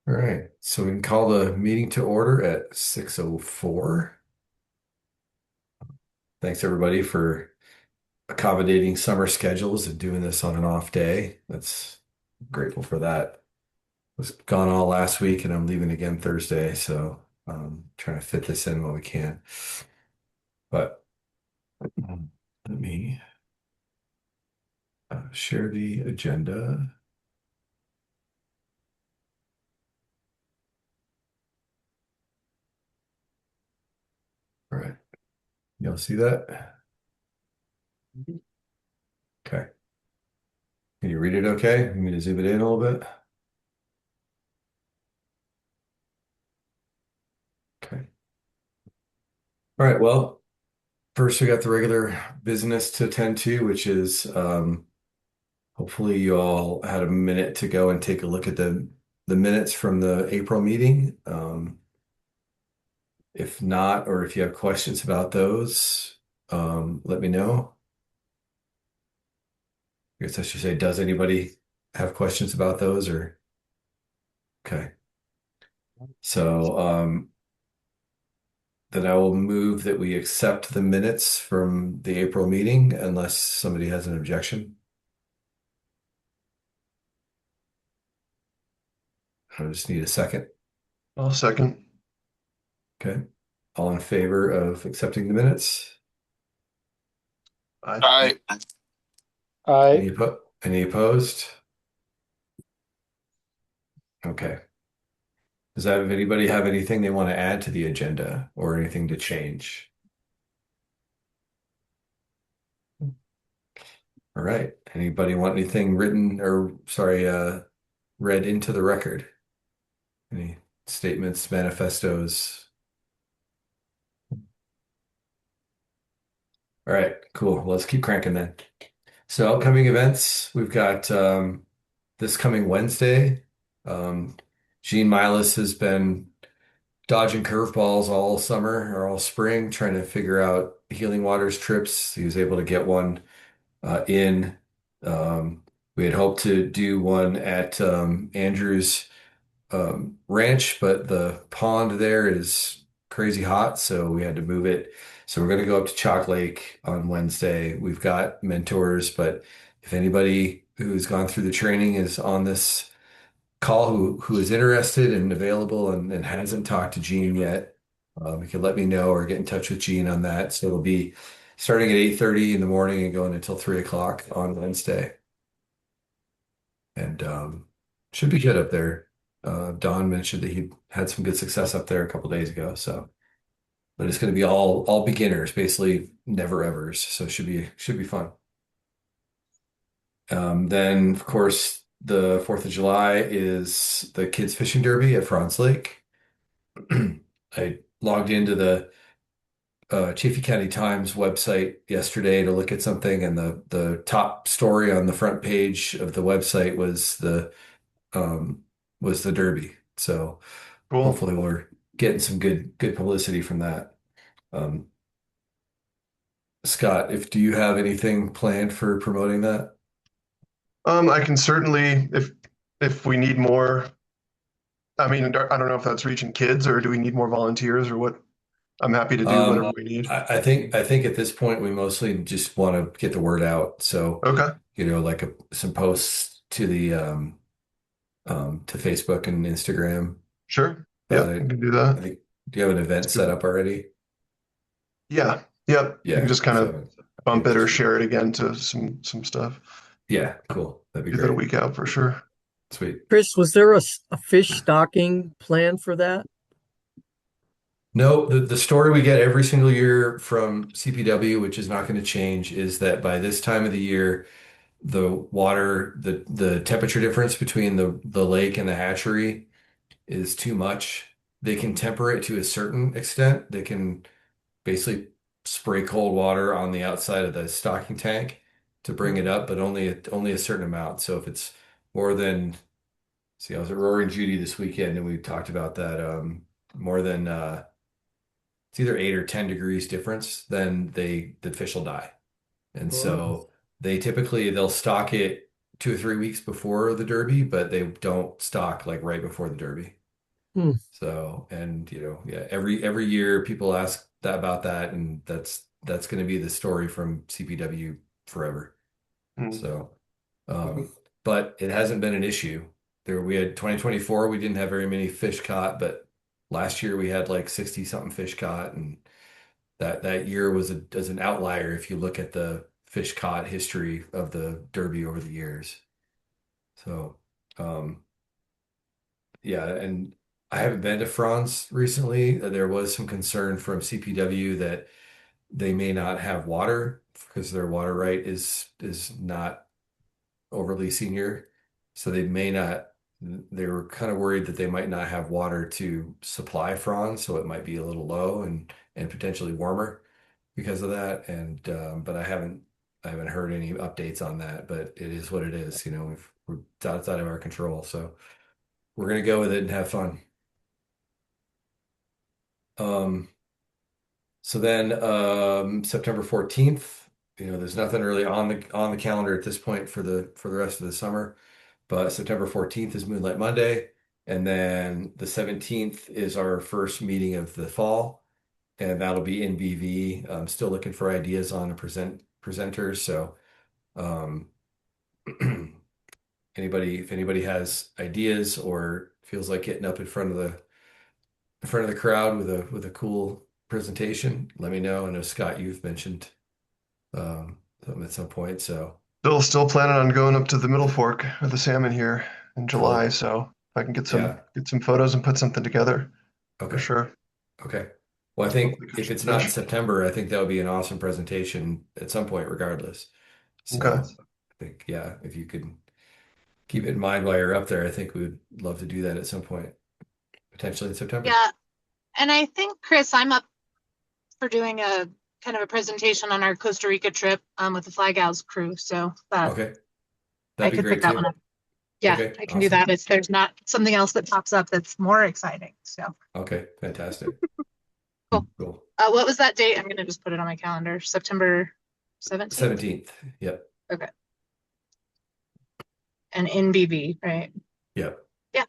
All right, so we can call the meeting to order at 6:04. Thanks everybody for accommodating summer schedules and doing this on an off day. That's grateful for that. Was gone all last week and I'm leaving again Thursday, so trying to fit this in while we can. But let me share the agenda. All right, y'all see that? Okay. Can you read it okay? You need to zoom it in a little bit? Okay. All right, well. First, we got the regular business to attend to, which is hopefully you all had a minute to go and take a look at the minutes from the April meeting. If not, or if you have questions about those, let me know. I guess I should say, does anybody have questions about those or okay. So then I will move that we accept the minutes from the April meeting unless somebody has an objection. I just need a second. I'll second. Okay. All in favor of accepting the minutes? I Aye. Any Aye. any opposed? Okay. Anybody have anything they want to add to the agenda or anything to change? All right. Anybody want anything written or sorry, read into the record? Any statements, manifestos? All right, cool. Well, let's keep cranking then. So upcoming events, we've got this coming Wednesday. Um, Gene Milas has been dodging curveballs all summer or all spring, trying to figure out Healing Waters trips. He was able to get one in. We had hoped to do one at Andrew's ranch, but the pond there is crazy hot, so we had to move it. So we're going to go up to Chalk Lake on Wednesday. We've got mentors, but if anybody who's gone through the training is on this call who is interested and available and hasn't talked to Gene yet, you can let me know or get in touch with Gene on that. So it'll be starting at 8:30 in the morning and going until 3 o'clock on Wednesday. And should be good up there. Don mentioned that he had some good success up there a couple days ago. So, but it's going to be all beginners, basically never evers. So it should be fun. Then of course the 4th of July is the kids fishing derby at Franz Lake. I logged into the Chaffey County Times website yesterday to look at something, and the top story on the front page of the website um, was the Derby. So cool. hopefully we're getting some good publicity from that. Um, Scott, if do you have anything planned for promoting that? I can certainly if we need more. I mean, I don't know if that's reaching kids or do we need more volunteers or what? I'm happy to do whatever we need. I think at this point we mostly just want to get the word out. So, Okay, like some posts to the to Facebook and Instagram. sure. Yep, Uh, we can do I that. think do you have an That's event set good. up already? Yeah, yep. You can Yeah. just kind of So bump maybe it or just share it again to some stuff. yeah, cool. That'd be Do that a great. week out for sure. Sweet. Chris, was there a fish stocking plan for that? No, the story we get every single year from CPW, which is not going to change, is that by this time of the year, the temperature difference between the lake and the hatchery is too much. They can temper it to a certain extent. They can basically spray cold water on the outside of the stocking tank to bring it up, but only a certain amount. So if it's more than, see, I was at Roaring Judy this weekend and we talked about that. More than it's either 8 or 10 degrees difference, then the fish will die. And Wow. so they'll stock it 2 or 3 weeks before the Derby, but they don't stock like right before the Derby. Hmm. So, and yeah, every year people ask that about that, and that's going to be the story from CPW forever. Mm. So, but it hasn't been an issue. We had 2024, we didn't have very many fish caught, but last year we had like 60 something fish caught, and that year was as an outlier if you look at the fish caught history of the Derby over the years. So, um, yeah, and I haven't been to France recently. There was some concern from CPW that they may not have water because their water right is not overly senior. So they may not, they were kind of worried that they might not have water to supply Franz, so it might be a little low and potentially warmer because of that. And but I haven't heard any updates on that, but it is what it is. We're outside of our control. So we're gonna go with it and have fun. Um, so then September 14th, there's nothing really on the calendar at this point for the rest of the summer. But September 14th is Moonlight Monday. And then the 17th is our first meeting of the fall. And that'll be in BV. I'm still looking for ideas on a presenters. So um, if anybody has ideas or feels like getting up in front of the crowd with a cool presentation, let me know. I know Scott, you've mentioned something at some point. So Still planning on going up to the Middle Fork of the salmon here in July, cool. so if I can Yeah. get some photos and put something together for Okay. sure. Okay. Well, I think Hopefully catch if some it's not in fish. September, I think that would be an awesome presentation at some point, regardless. Okay. So I think, yeah, if you could keep it in mind while you're up there, I think we would love to do that at some point, potentially in September. Yeah, and I think Chris, I'm up for doing a kind of a presentation on our Costa Rica trip with the Flag Gals crew, so that Okay. I That'd be could pick great that one too. up. Yeah, Okay. I can do Awesome. that if there's not something else that pops up that's more exciting. So Okay. Fantastic. cool. Cool. What was that date? I'm gonna just put it on my calendar. September 17th. 17th. Yep. Okay. And in BV, right? Yep. Yeah,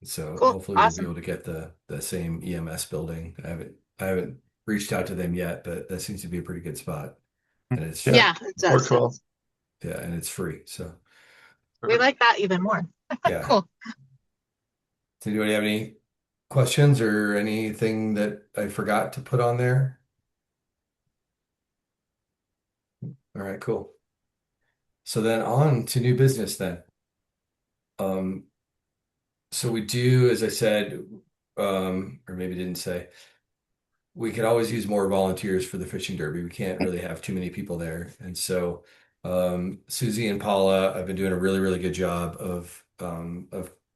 So cool. hopefully we'll be Awesome. able to get the same EMS building. I haven't reached out to them yet, but that seems to be a pretty good spot. And Yeah, Yeah, it works does. well. yeah, and it's free. So We Perfect. like that even more. yeah. Cool. Does anybody have any questions or anything that I forgot to put on there? All right, cool. So then on to new business then. Um, so we do, as I said, or maybe didn't say, we could always use more volunteers for the fishing derby. We can't really have too many people there. And so Susie and Paula have been doing a really, really good job of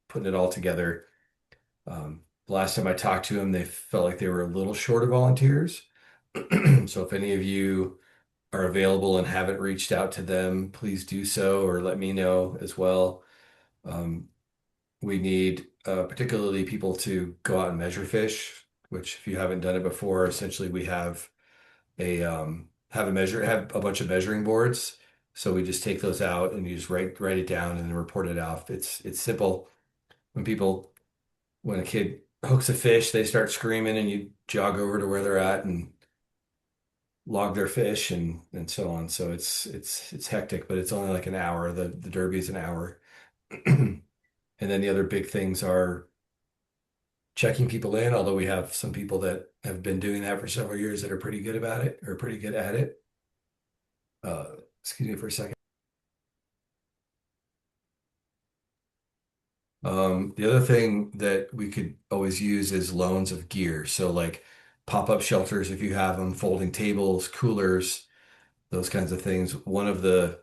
putting it all together. The last time I talked to them, they felt like they were a little short of volunteers. So if any of you are available and haven't reached out to them, please do so or let me know as well. Um, we need particularly people to go out and measure fish, which if you haven't done it before, essentially we have a bunch of measuring boards. So we just take those out and you just write it down and then report it off. It's simple. When a kid hooks a fish, they start screaming and you jog over to where they're at and log their fish and so on. So it's hectic, but it's only like an hour. The derby is an hour. And then the other big things are checking people in, although we have some people that have been doing that for several years that are pretty good about it or pretty good at it. Uh, excuse me for a second. The other thing that we could always use is loans of gear. So like pop-up shelters if you have them, folding tables, coolers, those kinds of things. One of the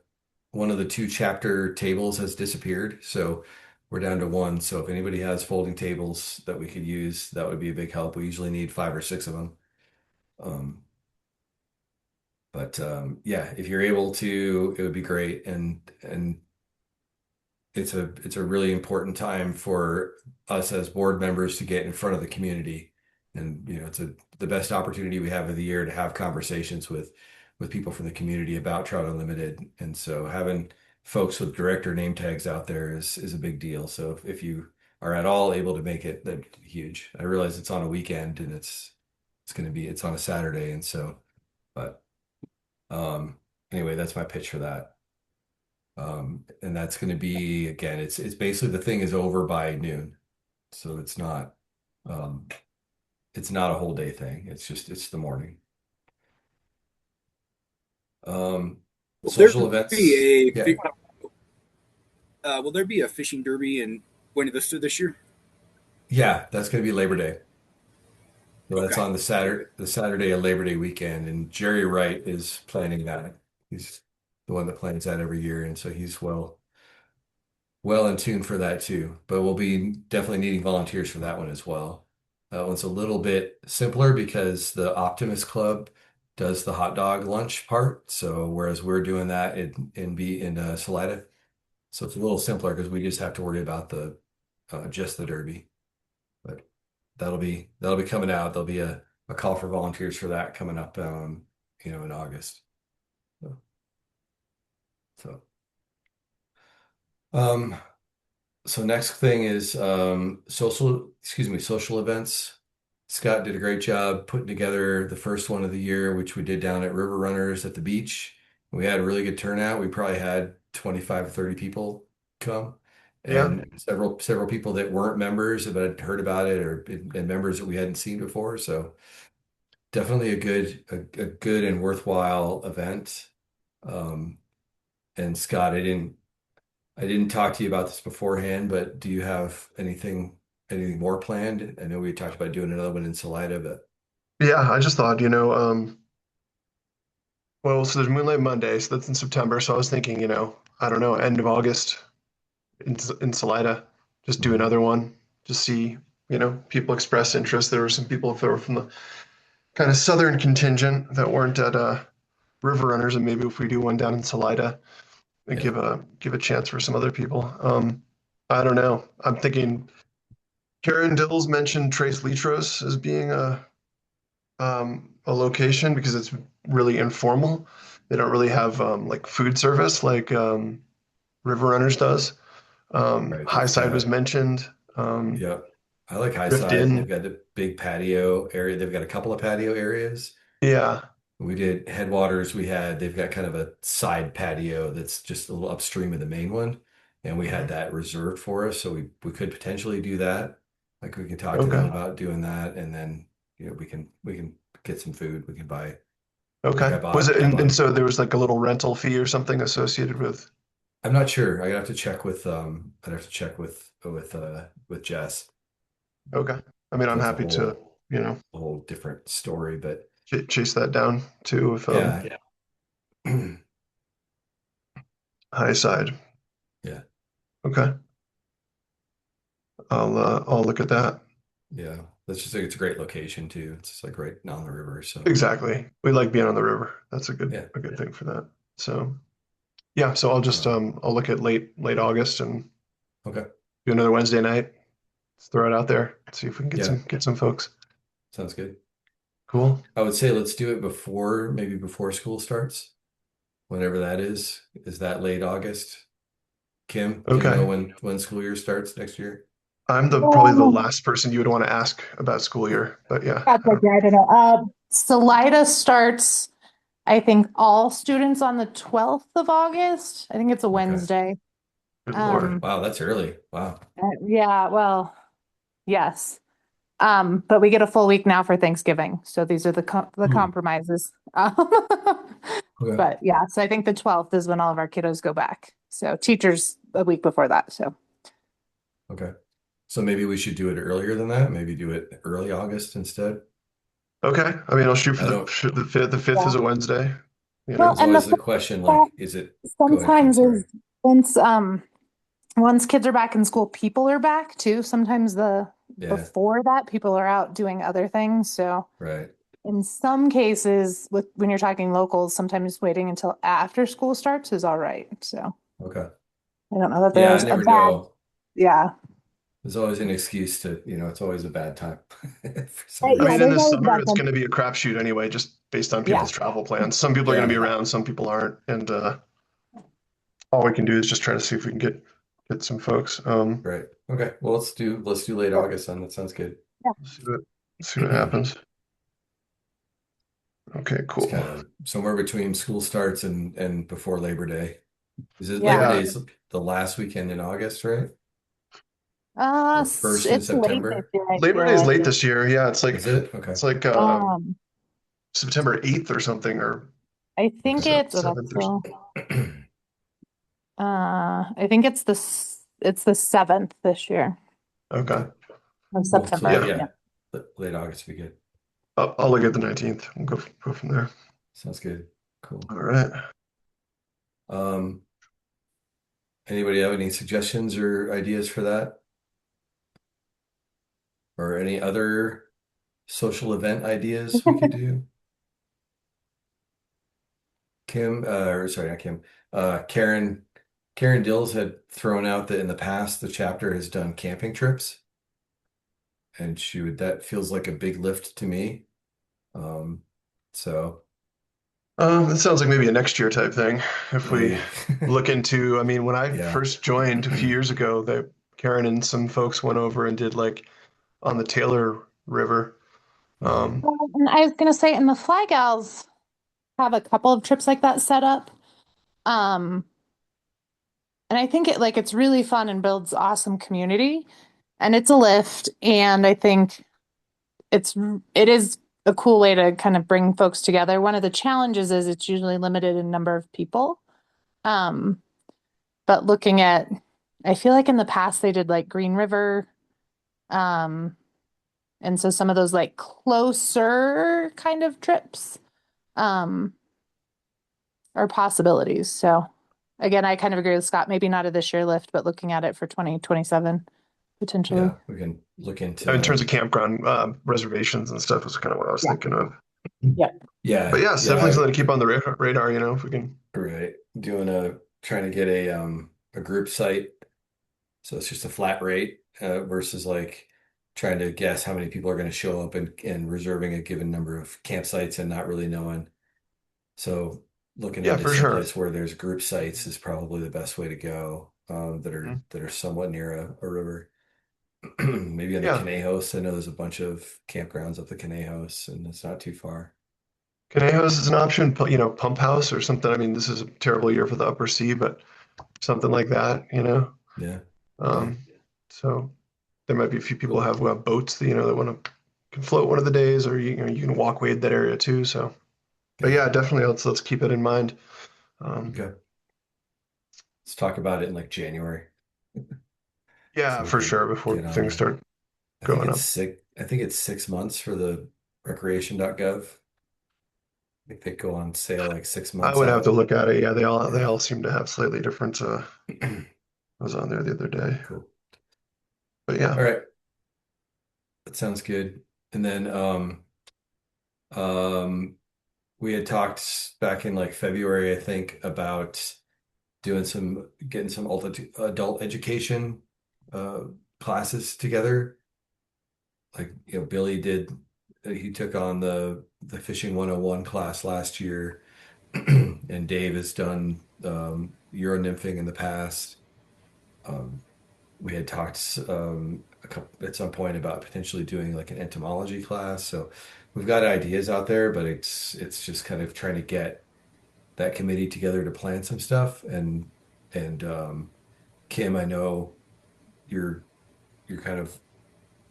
two chapter tables has disappeared, so we're down to one. So if anybody has folding tables that we could use, that would be a big help. We usually need 5 or 6 of them. Um, but yeah, if you're able to, it would be great. And it's a really important time for us as board members to get in front of the community. And it's the best opportunity we have of the year to have conversations with people from the community about Trout Unlimited. And so folks with director name tags out there is a big deal. So if you are at all able to make it, that'd be huge. I realize it's on a weekend and it's on a Saturday, and so but um anyway, that's my pitch for that. And that's going to be again, it's basically the thing is over by noon, so um it's not a whole day thing. It's the morning. Um, Will there Social events, be yeah, will there be a fishing derby in Buena Vista this year? yeah, that's going to be Labor Day. So that's Okay. on the Saturday of Labor Day weekend, and Jerry Wright is planning that. He's the one that plans that every year, and so he's well in tune for that too. But we'll be definitely needing volunteers for that one as well. That one's a little bit simpler because the Optimist Club does the hot dog lunch part. So whereas we're doing that in Salida, so it's a little simpler because we just have to worry about the just the Derby. But that'll be coming out. There'll be a call for volunteers for that coming up, in August. So, so, um, so next thing is social events. Scott did a great job putting together the first one of the year, which we did down at River Runners at the beach. We had a really good turnout. We probably had 25 or 30 people come, Yeah. and several people that weren't members but had heard about it and members that we hadn't seen before. So definitely a good and worthwhile event. Um, and Scott, I didn't talk to you about this beforehand, but do you have anything more planned? I know we talked about doing another one in Salida, but Yeah, I just thought, well, so there's Moonlight Monday, so that's in September. So I was thinking, I don't know, end of August in Salida, just do Mhm. another one, just see, people express interest. There were some people that were from the kind of southern contingent that weren't at River Runners, and maybe if we do one down in Salida, and Yeah, give a chance for some other people. I don't know. I'm thinking Karen Dills mentioned Trace Litros as being a location because it's really informal. They don't really have like food service like River Runners does. right. High They've Side was got mentioned. yeah. I like High Drift Side. They've In. got the big patio area. They've got a couple of patio areas. Yeah. We did Headwaters. They've got kind of a side patio that's just a little upstream of the main one. And we had Mhm. that reserved for us. So we could potentially do that. Like we can talk to them Okay. about doing that. And then, we can get some food. We can buy, like Okay. Was it, I and bought, so there was like a little rental fee or something associated with. I'm not sure. I'd have to check with Jess. Okay. I mean, I'm That's happy to, you know, a whole different story, but chase that down too if yeah. High Side. Yeah. Okay. I'll look at that. Yeah. That's just it's a great location too. It's just like right on the river. So Exactly. We like being on the river. That's yeah. a good thing for that. So yeah, so I'll just Um, I'll look at late August and okay. do another Wednesday night. Let's throw it out there. See if we can Yeah. get some folks. Sounds good. Cool. I would say let's do it maybe before school starts, whenever that is. Is that late August? Kim, do you know Okay. when school year starts next year? I'm the probably the Um, last person you would want to ask about school year, but yeah. That's okay. I don't know. Salida starts, I think, all students on the 12th of August. I think it's a Okay. Wednesday. Good Lord. Um, Wow, that's early. Wow. yeah, well, yes. But we get a full week now for Thanksgiving. So these are the Hmm. compromises. Okay. But yeah, so I think the 12th is when all of our kiddos go back. So teachers a week before that. So Okay. So maybe we should do it earlier than that. Maybe do it early August instead. Okay. I mean, I'll shoot for I the don't, shoot the fifth. The fifth yeah. is a Wednesday. You Well, there's know. and the always the flip question side like, go ahead, Kim, sometimes sorry. is once once kids are back in school, people are back too. Sometimes the Yeah, before that, people are out doing other things. So right. in some cases, with when you're talking locals, sometimes waiting until after school starts is all right. So Okay. I don't know that Yeah, I there's a never bad, know. yeah. There's always an excuse it's always a bad time for some I Yeah, mean, reason. in there's the always summer, bad it's times. going to be a crapshoot anyway, just based on Yeah. people's travel plans. Some people are going to be Yeah, around, some people aren't, and all we can do is just try to see if we can get some folks. Right. Okay. Well, let's do late August then. That sounds good. See what happens. Okay, It's cool. kind of somewhere between school starts and before Labor Day. Is it Yeah. Labor Yeah. Day's the last weekend in August, right? Or first in It's late this September? year, I Labor feel Day is like. late this year. Yeah, it's like Is it? Okay. Um, September 8th or something, or I think Okay. it's, oh, that's 7th or so, something. I think it's the 7th this year Okay. of Cool. So September. Yeah. Yeah. late August would be good. I'll look at the 19th. We'll go from there. Sounds good. Cool. All right. Um, Anybody have any suggestions or ideas for that? Or any other social event ideas we could do? Or sorry, not Kim. Karen Dills had thrown out that in the past the chapter has done camping trips, and that feels like a big lift to me. Um, so It sounds like maybe a next year type thing. If we maybe, look into, I mean, when I yeah. first joined a few years ago, that Karen and some folks went over and did like on the Taylor River. Mhm. Well, and I was gonna say, and the Fly Gals have a couple of trips like that set up. Um, and I think it's really fun and builds awesome community. And it's a lift, and I think it is a cool way to kind of bring folks together. One of the challenges is it's usually limited in number of people. Um, but I feel like in the past they did like Green River, um, and so some of those like closer kind of trips, um, are possibilities. So again, I kind of agree with Scott, maybe not a this year lift, but looking at it for 2027 potentially. Yeah, we can look In into terms of campground reservations and stuff was kind of what I was Yeah. thinking of. Yeah. But yeah, yeah, it's definitely something to keep on the radar, if we can. right. Trying to get a group site. So it's just a flat rate versus like trying to guess how many people are going to show up and reserving a given number of campsites and not really knowing. So looking Yeah, into for sure. someplace where there's group sites is probably the best way to go, that are Mhm. somewhat near a river. Maybe on the Yeah. Conejos. I know there's a bunch of campgrounds up the Conejos, and it's not too far. Conejos is an option, Pump House or something. I mean, this is a terrible year for the upper sea, but something like that. Yeah. Okay. Um, so there might be a few people Cool. who have boats that want to can float one of the days, or you can walk wade that area too. So, but Yeah. yeah, definitely let's keep it in mind. Okay. Let's talk about it in like January, Yeah, so we for can sure before get on things the. start going up. I think it's 6 months for the recreation.gov. I think they go on sale like six I months would have to out. look at it. Yeah, they Yeah. all seem to have slightly different. I was on there the other day, Cool. but yeah. All right. That sounds good. And then um we had talked back in like February, I think, about getting some adult education uh classes together. Like, Billy did, he took on the fishing 101 class last year, and Dave has done Euro nymphing in the past. Um, we had talked at some point about potentially doing like an entomology class. So we've got ideas out there, but it's just kind of trying to get that committee together to plan some stuff. And Kim, I know you're kind of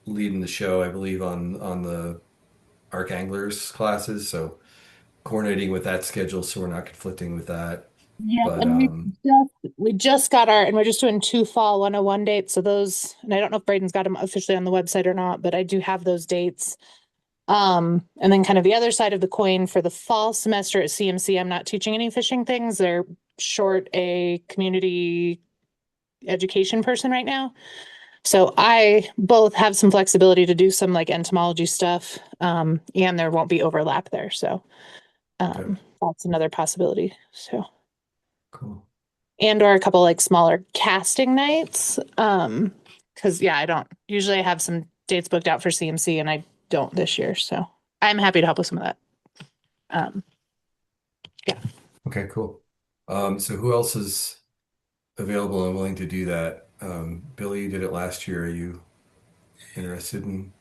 leading the show, I believe, on the Arc Anglers classes. So coordinating with that schedule so we're not conflicting with that. Yeah, But and we just got and we're just doing 2 fall 101 dates. So those, and I don't know if Braden's got them officially on the website or not, but I do have those dates. And then kind of the other side of the coin for the fall semester at CMC, I'm not teaching any fishing things. They're short a community education person right now. So I both have some flexibility to do some like entomology stuff, and there won't be overlap there. So okay, that's another possibility. So cool. and or a couple like smaller casting nights. Because yeah, I don't usually I have some dates booked out for CMC and I don't this year. So I'm happy to help with some of that. Um, yeah. Okay, cool. So who else is available and willing to do that. Billy, you did it last year. Are you interested in?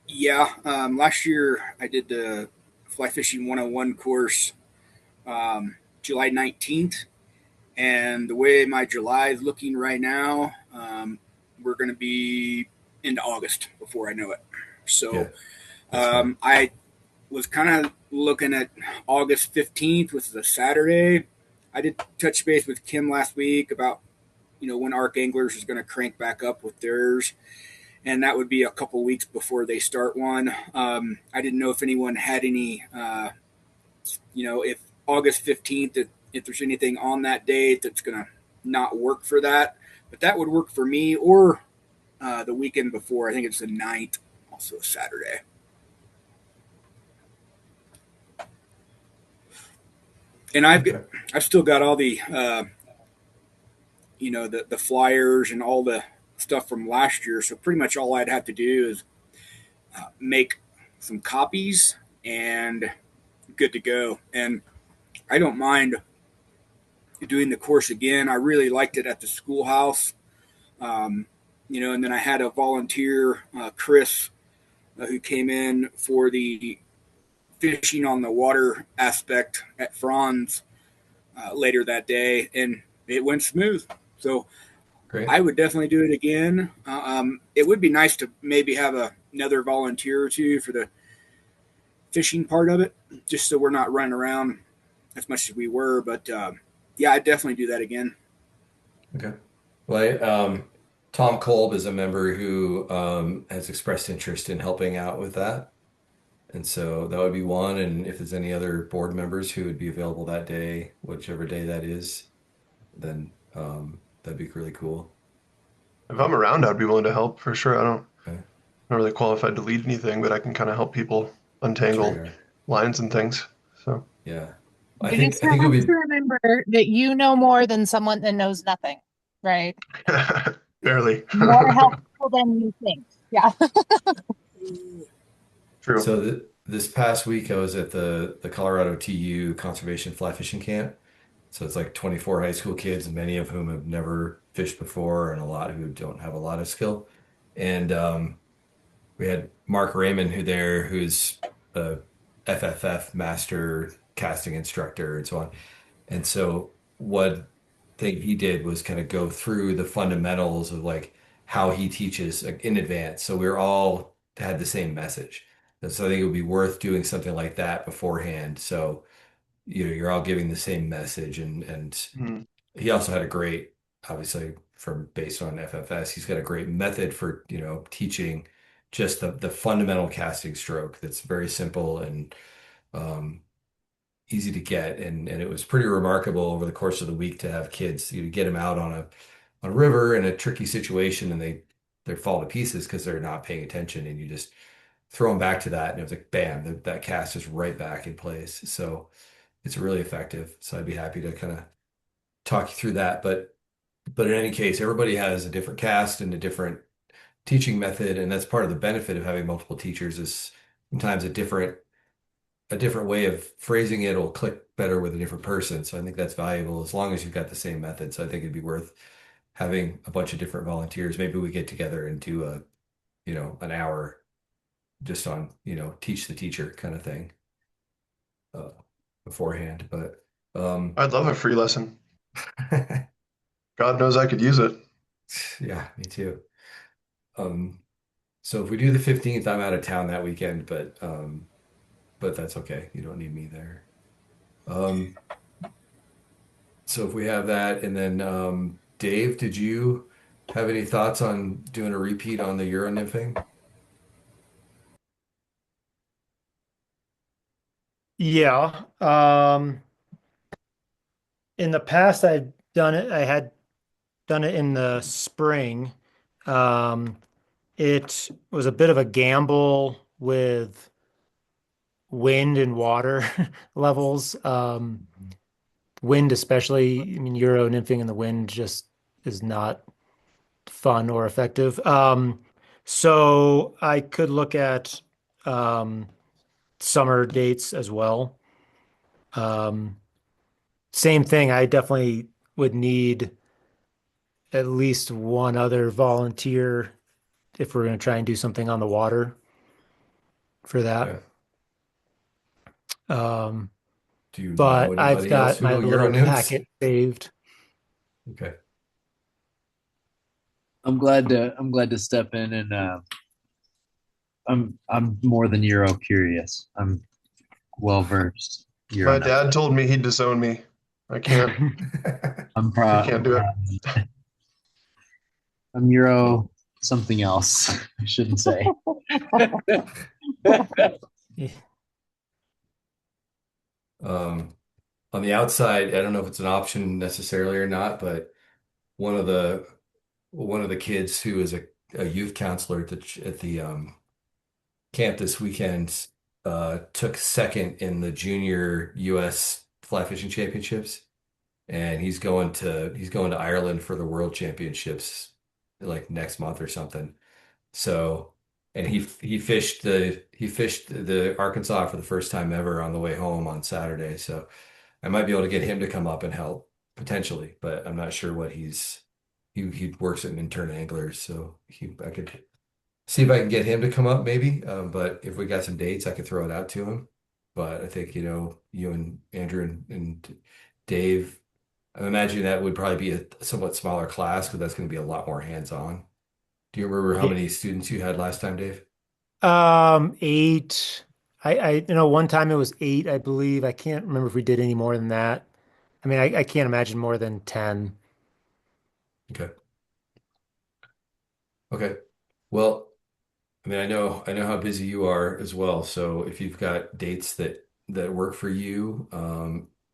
Yeah, last year I did the Fly Fishing 101 course July 19th. And the way my July is looking right now, we're going to be into August before I know it. Yeah, So that's fine. I was kind of looking at August 15th, which is a Saturday. I did touch base with Kim last week about when Arc Anglers is going to crank back up with theirs, and that would be a couple weeks before they start one. I didn't know if anyone had any, if August 15th, if there's anything on that date that's going to not work for that, but that would work for me, or the weekend before. I think it's the 9th, also a Saturday. And Okay. I've still got all the the flyers and all the stuff from last year. So pretty much all I'd have to do is make some copies and good to go. And I don't mind doing the course again. I really liked it at the schoolhouse. Um, and then I had a volunteer, Chris, who came in for the fishing on the water aspect at Franz later that day, and it went smooth. So I Great. would definitely do it again. It would be nice to maybe have another volunteer or two for the fishing part of it, just so we're not running around as much as we were. But yeah, I'd definitely do that again. Okay. Well, Tom Kolb is a member who has expressed interest in helping out with that. And so that would be one. And if there's any other board members who would be available that day, whichever day that is, then that'd be really cool. If I'm around, I'd be willing to help for sure. Okay. Not really qualified to lead anything, but I can kind of help people Sure you untangle are. lines and things. So Yeah. I You think just I think it have would to be remember that you know more than someone that knows nothing, right? barely. More helpful than you think. Yeah. True. so this past week I was at the Colorado TU Conservation Fly Fishing Camp. So it's like 24 high school kids, many of whom have never fished before, and a lot who don't have a lot of skill. And we had Mark Raymond who's a FFF master casting instructor and so on. And so one thing he did was kind of go through the fundamentals of like how he teaches like, in advance. So we're all had the same message. And so I think it would be worth doing something like that beforehand. So you're all giving the same message, and Hmm. he also had a great, obviously from based on FFS, he's got a great method for teaching just the fundamental casting stroke that's very simple and um, easy to get, and it was pretty remarkable over the course of the week to have kids, get them out on a river in a tricky situation, and they fall to pieces because they're not paying attention, and you just throw them back to that, and it was like bam, that cast is right back in place. So it's really effective. So I'd be happy to kind of talk you through that. But in any case, everybody has a different cast and a different teaching method, and that's part of the benefit of having multiple teachers is sometimes a different way of phrasing it will click better with a different person. So I think that's valuable as long as you've got the same method. So I think it'd be worth having a bunch of different volunteers. Maybe we get together and do an hour just on, teach the teacher kind of thing uh, beforehand. But I'd love a free lesson. God knows I could use it. yeah, me too. Um, so if we do the 15th, I'm out of town that weekend, but that's okay. You don't need me there. Um, so if we have that, and then Dave, did you have any thoughts on doing a repeat on the Euro nymphing? Yeah. In the past, I've done it. I had done it in the spring. Um, it was a bit of a gamble with wind and water levels. Wind, especially, I mean, Euro nymphing in the wind just is not fun or effective. So I could look at um, summer dates as well. Um, Same thing. I definitely would need at least one other volunteer if we're going to try and do something on the water for that. Okay. Um, Do you know but I've anybody else got who my will Euro little notes? packet saved. Okay. I'm glad to step in and I'm more than Euro curious. I'm well versed Euro My now. dad told me he'd disown me. I can't. I'm I proud. can't do it. I'm Euro something else. I shouldn't say. Um, on the outside, I don't know if it's an option necessarily or not, but one of the one of the kids who is a youth counselor at the camp this weekend took second in the junior U.S. fly fishing championships, and he's going to Ireland for the world championships like next month or something. So, and he fished the Arkansas for the first time ever on the way home on Saturday. So I might be able to get him to come up and help potentially, but I'm not sure what he works at Minturn Anglers, so I could see if I can get him to come up maybe. But if we got some dates, I could throw it out to him. But I think, you and Andrew and Dave, I imagine that would probably be a somewhat smaller class because that's going to be a lot more hands-on. Do you remember how many students you had last time, Dave? Eight. One time it was eight, I believe. I can't remember if we did any more than that. I mean, I can't imagine more than 10. Okay. Okay. Well, I mean, I know how busy you are as well. So if you've got dates that work for you,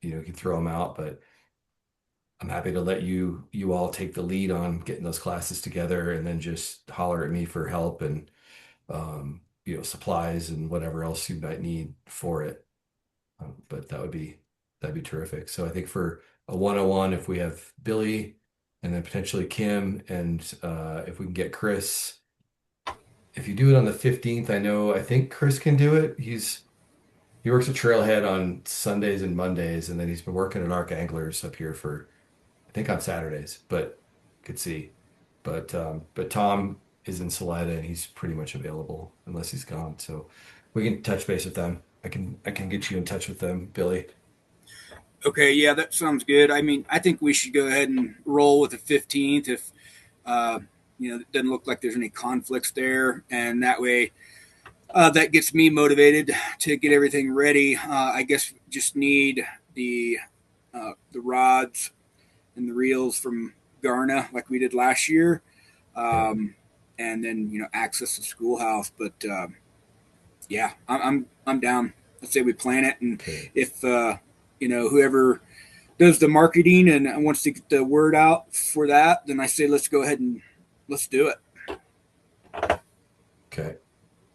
you can throw them out. But I'm happy to let you all take the lead on getting those classes together, and then just holler at me for help and supplies and whatever else you might need for it. But that'd be terrific. So I think for a 101, if we have Billy and then potentially Kim, and if we can get Chris, if you do it on the 15th, I think Chris can do it. He works at Trailhead on Sundays and Mondays, and then he's been working at Arc Anglers up here for I think on Saturdays, but could see. But Tom is in Salida and he's pretty much available unless he's gone. So we can touch base with them. I can get you in touch with them, Billy. Okay, yeah, that sounds good. I mean, I think we should go ahead and roll with the 15th if uh, it doesn't look like there's any conflicts there, and that way that gets me motivated to get everything ready. I guess just need the rods and the reels from Garna like we did last year, Yeah. and then access the schoolhouse. But yeah, I'm down. Let's say we plan it, and Okay. if whoever does the marketing and wants to get the word out for that, then I say let's go ahead and let's do it. Okay.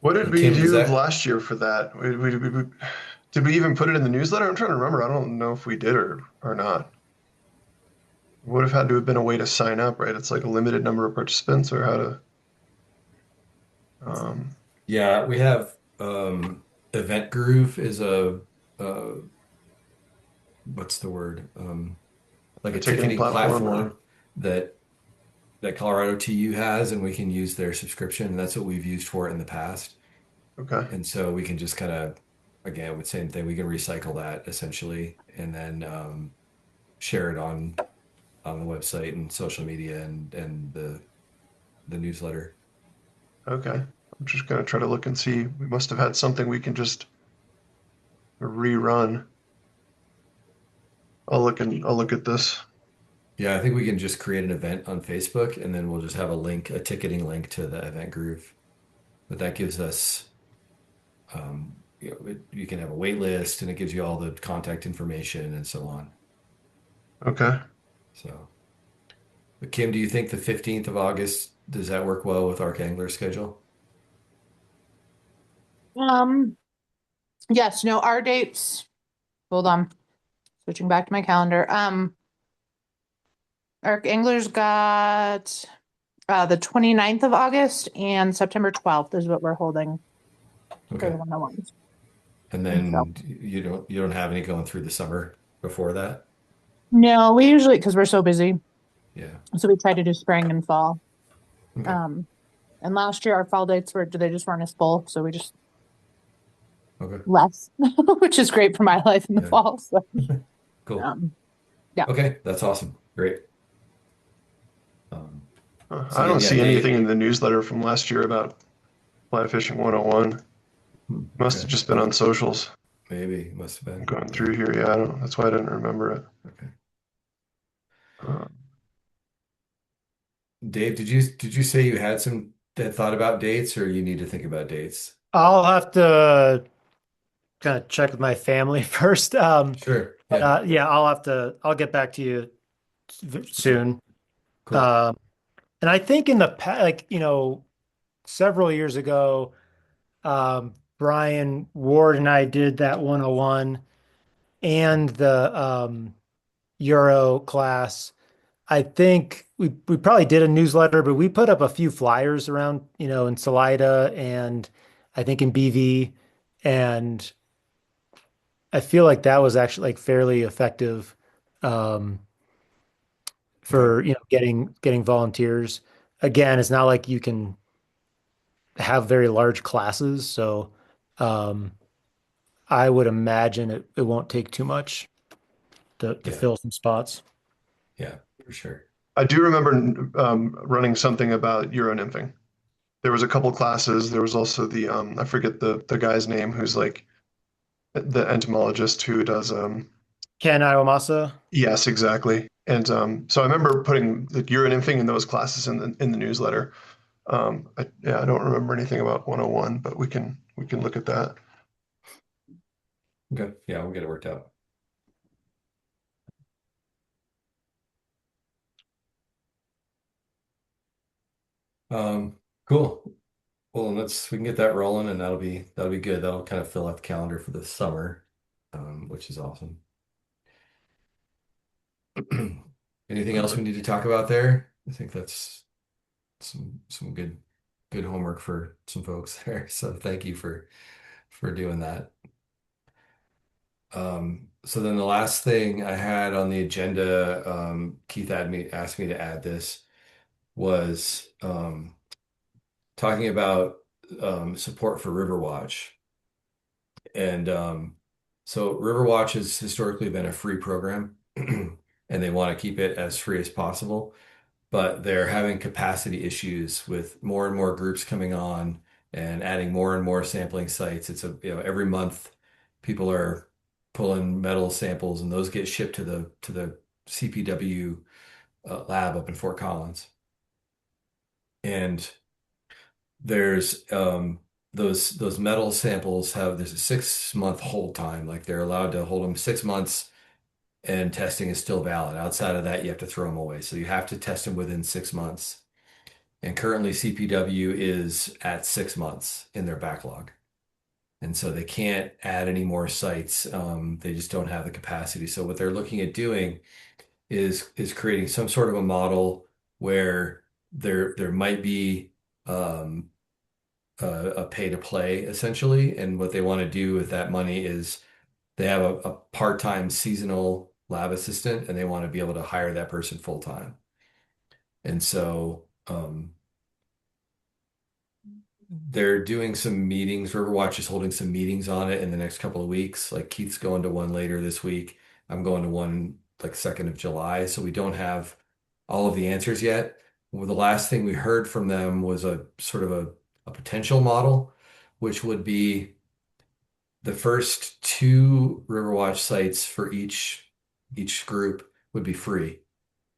What did And we Kim, does do that last year for that? Did we even put it in the newsletter? I'm trying to remember. I don't know if we did or not. Would have had to have been a way to sign up, right? It's like a limited number of participants, or how to. Um, Yeah, we have Event Groove is uh what's the word? Like a a ticketing ticketing platform, or platform that Colorado TU has, and we can use their subscription. And that's what we've used for it in the past. okay, And so we can just kind of, again, with same thing, we can recycle that essentially, and then share it on the website and social media and the newsletter. okay. I'm just gonna try to look and see. We must have had something we can just rerun. I'll look at this. Yeah, I think we can just create an event on Facebook, and then we'll just have a ticketing link to the Event Groove. But that gives us, you can have a wait list, and it gives you all the contact information and so on. Okay. So, but Kim, do you think the 15th of August, does that work well with our Angler schedule? Um, yes, no, our dates. Hold on. Switching back to my calendar. Arc Angler's got the 29th of August and September 12th is what we're holding for the Okay. 101s. And And so, then you don't have any going through the summer before that? No, we usually, because we're so busy, Yeah. so we try to do spring and fall. Okay. Um, and last year our fall dates were, they just weren't as full, so we just Okay. less, which is great for my life in the Yeah. fall. So, Cool. um, yeah. Okay. That's awesome. Great. Um, so I again, don't yeah, see anything Dave. in the newsletter from last year about fly fishing 101. Must Okay. have just been on socials. Maybe must have I'm been. going Yeah. through here. Yeah, I don't. That's why I didn't remember it. Okay. Uh, Dave, did you say you had some that thought about dates, or you need to think about dates? I'll have to kind of check with my family first. Sure. But Yeah. yeah, I'll get back to you Okay. soon. Cool. Um, and I think in the past, like, several years ago, Brian Ward and I did that 101 and the Euro class. I think we probably did a newsletter, but we put up a few flyers around, in Salida and I think in BV, and I feel like that was actually like fairly effective um, Okay. for getting volunteers. Again, it's not like you can have very large classes, so um, I would imagine it won't take too much to Yeah. fill some spots. Yeah. For sure. I do remember running something about Euro nymphing. There was a couple classes. There was also the I forget the guy's name who's like the entomologist who does Ken Iwamasa. yes, exactly. And so I remember putting the Euro nymphing in those classes in the newsletter. Yeah, I don't remember anything about 101, but we can look at that. Okay. Yeah, we'll get it worked out. Cool. Well, we can get that rolling, and that'll be good. That'll kind of fill out the calendar for the summer, which is awesome. Anything else we need to talk about there? I think that's some good homework for some folks there. So thank you for doing that. So then the last thing I had on the agenda, Keith asked me to add this, was talking about support for Riverwatch. And so Riverwatch has historically been a free program, and they want to keep it as free as possible. But they're having capacity issues with more and more groups coming on and adding more and more sampling sites. Every month people are pulling metal samples, and those get shipped to the CPW lab up in Fort Collins. And there's those metal samples there's a 6 month hold time. Like they're allowed to hold them 6 months, and testing is still valid. Outside of that, you have to throw them away. So you have to test them within 6 months. And currently CPW is at 6 months in their backlog. And so they can't add any more sites. They just don't have the capacity. So what they're looking at doing is creating some sort of a model where there might be um, a pay to play essentially. And what they want to do with that money is they have a part-time seasonal lab assistant, and they want to be able to hire that person full time. And so they're doing some meetings. Riverwatch is holding some meetings on it in the next couple of weeks. Like Keith's going to one later this week. I'm going to one like 2nd of July. So we don't have all of the answers yet. Well, the last thing we heard from them was a sort of a potential model, which would be the first two Riverwatch sites for each group would be free,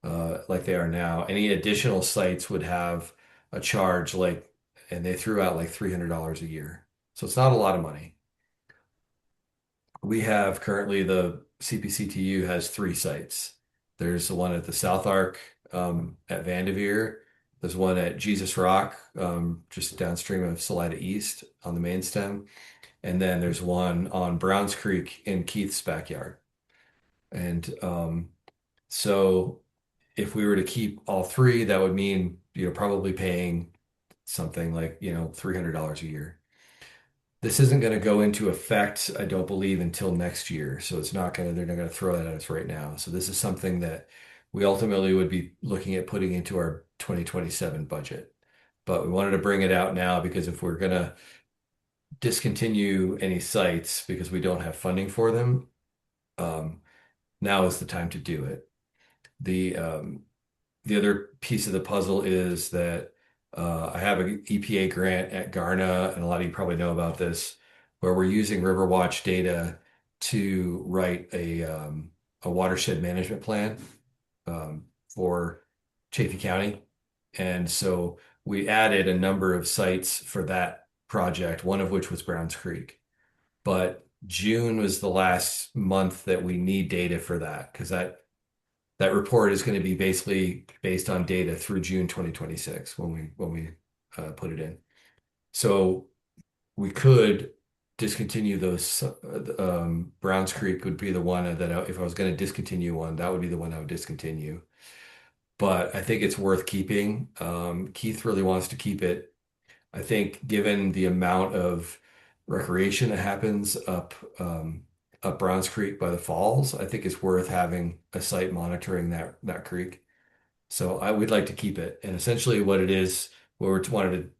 like they are now. Any additional sites would have a charge, and they threw out like $300 a year. So it's not a lot of money. We have currently the CPCTU has three sites. There's the one at the South Arc at Vanderveer. There's one at Jesus Rock, just downstream of Salida East on the main stem. And then there's one on Browns Creek in Keith's backyard. And so if we were to keep all three, that would mean, probably paying something like, $300 a year. this isn't going to go into effect, I don't believe, until next year. So they're not going to throw that at us right now. So this is something that we ultimately would be looking at putting into our 2027 budget. But we wanted to bring it out now because if we're going to discontinue any sites because we don't have funding for them, um, now is the time to do it. The other piece of the puzzle is that I have an EPA grant at Garna, and a lot of you probably know about this, where we're using Riverwatch data to write a watershed management plan for Chaffey County. And so we added a number of sites for that project, one of which was Browns Creek. But June was the last month that we need data for that because that report is going to be basically based on data through June 2026 when we put it in. So we could discontinue those. Browns Creek would be the one that if I was going to discontinue one, that would be the one I would discontinue. But I think it's worth keeping. Keith really wants to keep it. I think given the amount of recreation that happens up Browns Creek by the falls, I think it's worth having a site monitoring that creek. So I would like to keep it. And essentially what it is, what we're wanted to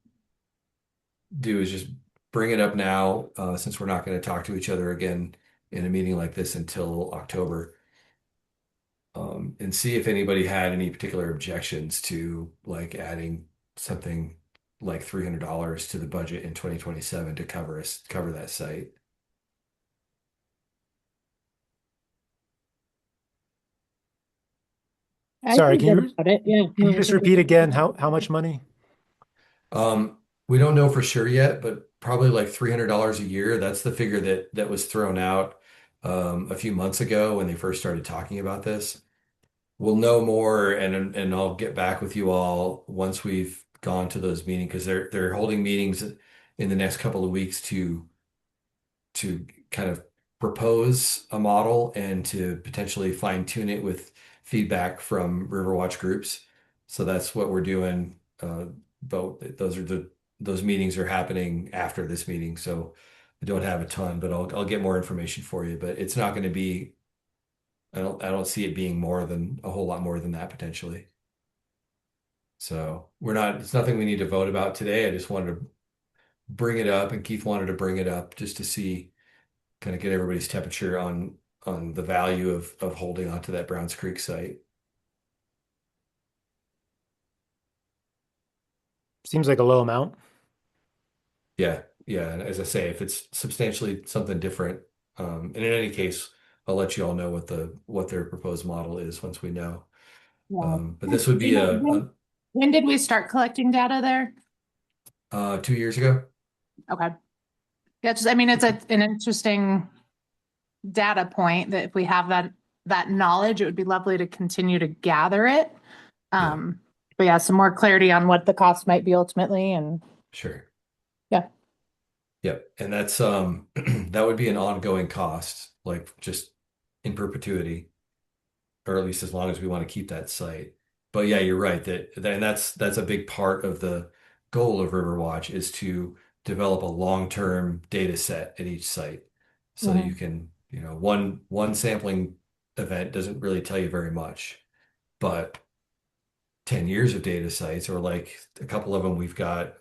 do is just bring it up now, since we're not going to talk to each other again in a meeting like this until October, and see if anybody had any particular objections to like adding something like $300 to the budget in 2027 to cover that site. I Sorry, feel good about it. Yeah. can No, you I just think repeat again how much money? We don't know for sure yet, but probably like $300 a year. That's the figure that was thrown out a few months ago when they first started talking about this. We'll know more, and I'll get back with you all once we've gone to those meetings because they're holding meetings in the next couple of weeks to kind of propose a model and to potentially fine tune it with feedback from Riverwatch groups. So that's what we're doing. But those meetings are happening after this meeting, so I don't have a ton, but I'll get more information for you. But it's not going to be. I don't see it being more than a whole lot more than that potentially. So it's nothing we need to vote about today. I just wanted to bring it up, and Keith wanted to bring it up just to see, kind of get everybody's temperature on the value of holding on to that Browns Creek site. Seems like a low amount. Yeah, yeah. And as I say, if it's substantially something different, and in any case, I'll let you all know what their proposed model is once we know. yeah. But this would Do you be know, when did we start collecting data there? 2 years ago. Okay. Yeah, I mean, it's an interesting data point that if we have that knowledge, it would be lovely to continue to gather it. But yeah, some more clarity on what the cost might be ultimately, and Sure. yeah. Yep. And that's that would be an ongoing cost, like just in perpetuity, or at least as long as we want to keep that site. But yeah, you're right and that's a big part of the goal of Riverwatch is to develop a long-term data set at each site so that you can, one sampling event doesn't really tell you very much, but 10 years of data sites, or like a couple of them we've got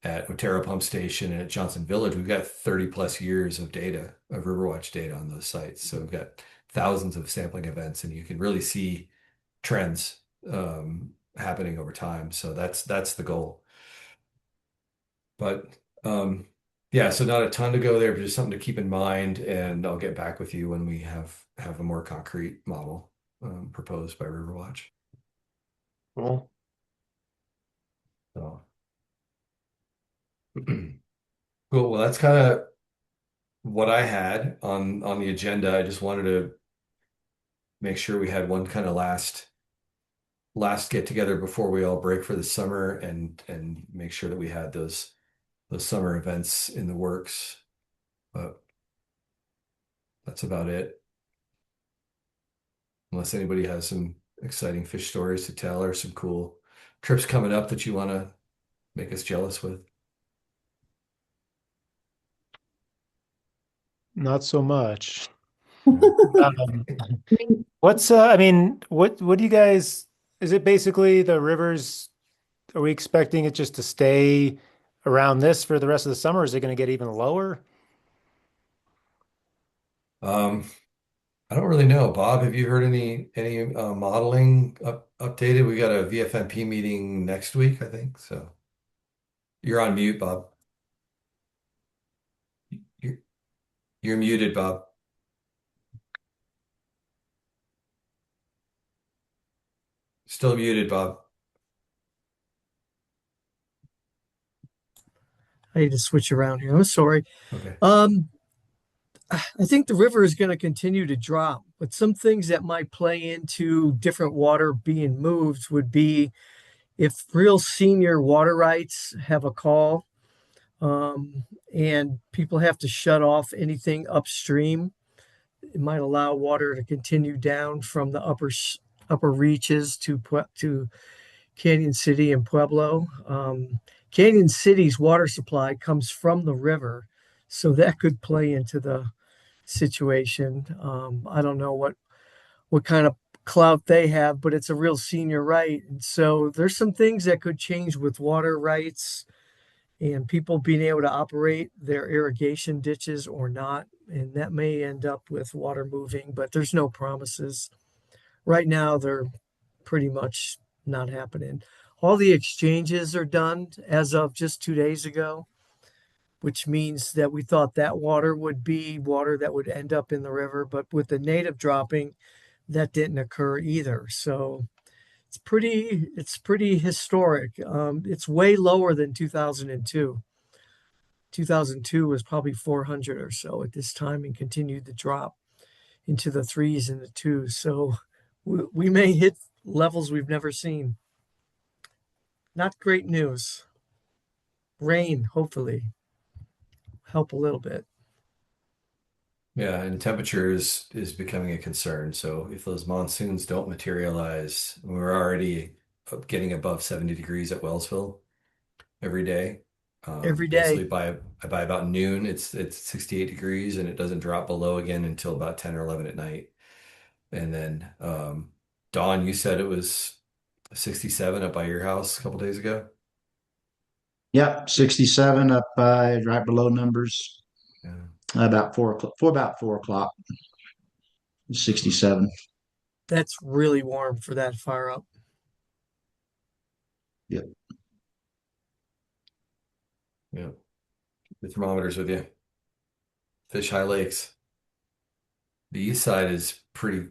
at Otero Pump Station and at Johnson Village, we've got 30 plus years of data, of Riverwatch data on those sites. So we've got thousands of sampling events, and you can really see trends happening over time. So that's the goal. But yeah, so not a ton to go there, but just something to keep in mind. And I'll get back with you when we have a more concrete model proposed by Riverwatch. Cool. So cool. Well, that's kind of what I had on the agenda. I just wanted to make sure we had one kind of last get together before we all break for the summer, and make sure that we had those summer events in the works. But that's about it. Unless anybody has some exciting fish stories to tell or some cool trips coming up that you want to make us jealous with. not so much. Yeah. Um, I mean, what do you guys, is it basically the rivers, are we expecting it just to stay around this for the rest of the summer? Is it going to get even lower? Um, I don't really know. Bob, have you heard any modeling updated? We got a VFMP meeting next week, I think. So you're on mute, Bob. You're, you're muted, Bob. Still muted, Bob. I need to switch around here. I'm sorry. Okay. Um, I think the river is going to continue to drop, but some things that might play into different water being moved would be if real senior water rights have a call, and people have to shut off anything upstream. It might allow water to continue down from the upper reaches to Canyon City and Pueblo. Canyon City's water supply comes from the river, so that could play into the situation. I don't know what kind of clout they have, but it's a real senior right. And so there's some things that could change with water rights and people being able to operate their irrigation ditches or not. And that may end up with water moving, but there's no promises. Right now, they're pretty much not happening. All the exchanges are done as of just 2 days ago, which means that we thought that water would be water that would end up in the river. But with the native dropping, that didn't occur either. So it's pretty historic. It's way lower than 2002. 2002 was probably 400 or so at this time and continued to drop into the threes and the twos. So we may hit levels we've never seen. Not great news. Rain, hopefully, help a little bit. Yeah, and temperature is becoming a concern. So if those monsoons don't materialize, we're already getting above 70 degrees at Wellsville every day. Every Basically day. by about noon, it's 68 degrees and it doesn't drop below again until about 10 or 11 at night. And then Dawn, you said it was 67 up by your house a couple days ago. Yep, 67 up by right below numbers. Yeah. About 4 o'clock. For about 4 o'clock, 67. That's really warm for that far up. Yep. Yeah. The thermometers with you. Fish High Lakes. The east side is pretty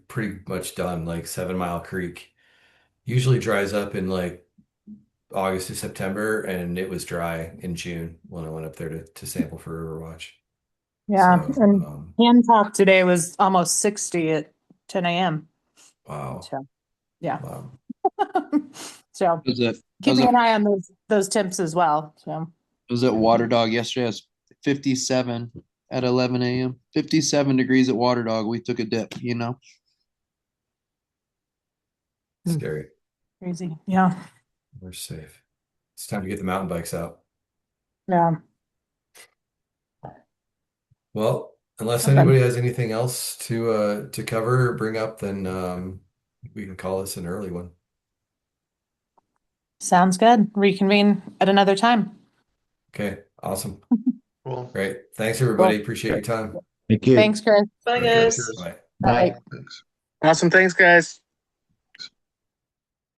much done, like 7 Mile Creek. Usually dries up in like August to September, and it was dry in June when I went up there to sample for Riverwatch. Yeah, So, and Hancock today was almost 60 at 10 a.m. wow, So, yeah. wow, So Was it keeping an eye on those temps as well. So was it Water Dog yesterday? It was 57 at 11 a.m. 57 degrees at Water Dog. We took a dip, you know. scary. crazy. Yeah. We're safe. It's time to get the mountain bikes out. Yeah. Well, unless Okay. anybody has anything else to cover or bring up, then we can call this an early one. Sounds good. Reconvene at another time. Okay, awesome. Cool. Great. Thanks, everybody. Appreciate your time. Thank you. Thanks, Chris. Bye, Okay, guys. Cheers. bye. Bye. Thanks. Awesome. Thanks, guys.